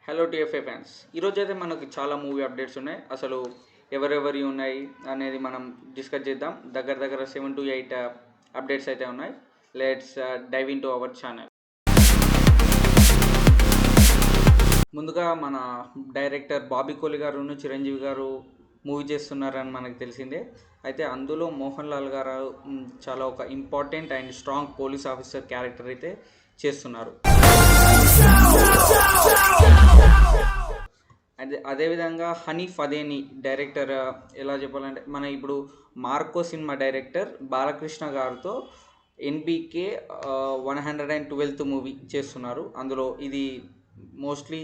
Hello TFI fans, ఈరోజు అయితే మనకు చాలా మూవీ అప్డేట్స్ ఉన్నాయి. అసలు ఎవరెవరి ఉన్నాయి అనేది మనం డిస్కస్ చేద్దాం. దగ్గర 7 to 8 అప్డేట్స్ అయితే ఉన్నాయి. Let's dive into our channel. ముందుగా మన డైరెక్టర్ బాబీ కోలి గారు, చిరంజీవి గారు మూవీ చేస్తున్నారని మనకు తెలిసిందే. అయితే అందులో మోహన్ లాల్ గారు చాలా ఒక important and strong police officer character అయితే చేస్తున్నారు. అదేవిధంగా హనీఫ్ అదేని డైరెక్టర్ ఎలా చెప్పాలంటే మన ఇప్పుడు మార్కో సినిమా డైరెక్టర్ బాలకృష్ణ గారితో ఎన్బికే 112th మూవీ చేస్తున్నారు. అందులో ఇది మోస్ట్లీ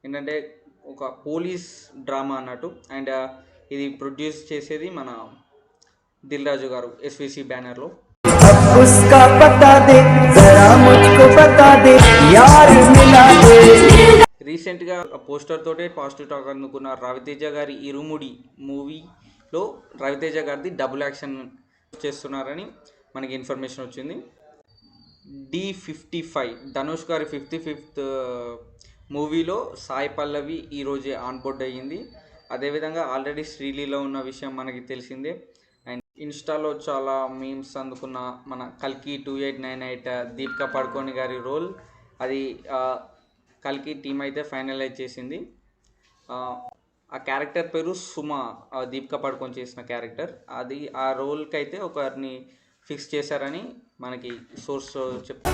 ఏంటంటే ఒక పోలీస్ డ్రామా అన్నట్టు. అండ్ ఇది ప్రొడ్యూస్ చేసేది మన దిల్ రాజు గారు ఎస్విసి బ్యానర్లో. రీసెంట్గా పోస్టర్ తోటే పాజిటివ్ టాక్ అందుకున్న రవితేజ గారి ఇరుముడి మూవీలో రవితేజ గారిది డబుల్ యాక్షన్ చేస్తున్నారని మనకి ఇన్ఫర్మేషన్ వచ్చింది. D55 ధనుష్ గారి 55th మూవీలో సాయి పల్లవి ఈరోజే ఆన్బోర్డ్ అయ్యింది. అదేవిధంగా ఆల్రెడీ శ్రీలీలో ఉన్న విషయం మనకి తెలిసిందే. అండ్ ఇన్స్టాలో చాలా మీమ్స్ అందుకున్న మన కల్కి 2898 దీపికా పడుకోని గారి రోల్, అది కల్కి టీమ్ అయితే ఫైనలైజ్ చేసింది. ఆ క్యారెక్టర్ పేరు సుమ, దీపికా పడుకొని చేసిన క్యారెక్టర్. అది ఆ రోల్కి అయితే ఒకరిని ఫిక్స్ చేశారని మనకి సోర్స్ చెప్తుంది.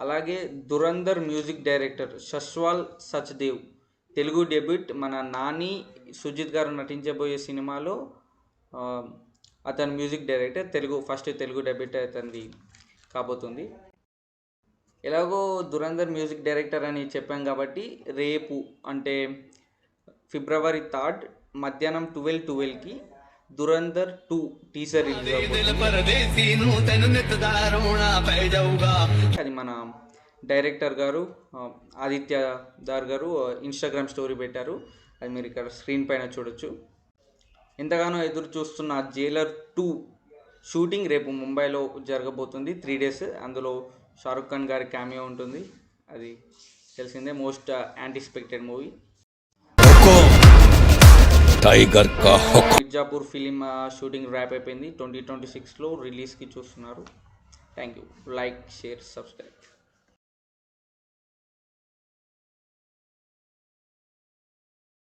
అలాగే Dhurandhar music director Shashwat Sachdev Telugu debut మన నాని సుజిత్ గారు నటించబోయే సినిమాలో అతను music director. First Telugu debut అతనిది కాబోతుంది. ఎలాగో దురంధర్ మ్యూజిక్ డైరెక్టర్ అని చెప్పాం కాబట్టి రేపు అంటే February 3rd మధ్యాహ్నం 12:12కి దురంధర్ 2 టీజర్ రిలీజ్ అది మన డైరెక్టర్ గారు ఆదిత్య దార్ గారు ఇన్స్టాగ్రామ్ స్టోరీ పెట్టారు. అది మీరు ఇక్కడ స్క్రీన్ పైన చూడొచ్చు. ఎంతగానో ఎదురు చూస్తున్న జైలర్ 2 షూటింగ్ రేపు ముంబైలో జరగబోతుంది 3 days. అందులో షారుఖ్ ఖాన్ గారి క్యామియో ఉంటుంది, అది తెలిసిందే. Most anticipated movie. Mirzapur film shooting wrap అయిపోయింది. 2026లో రిలీజ్కి చూస్తున్నారు. Thank you. Like, share, subscribe.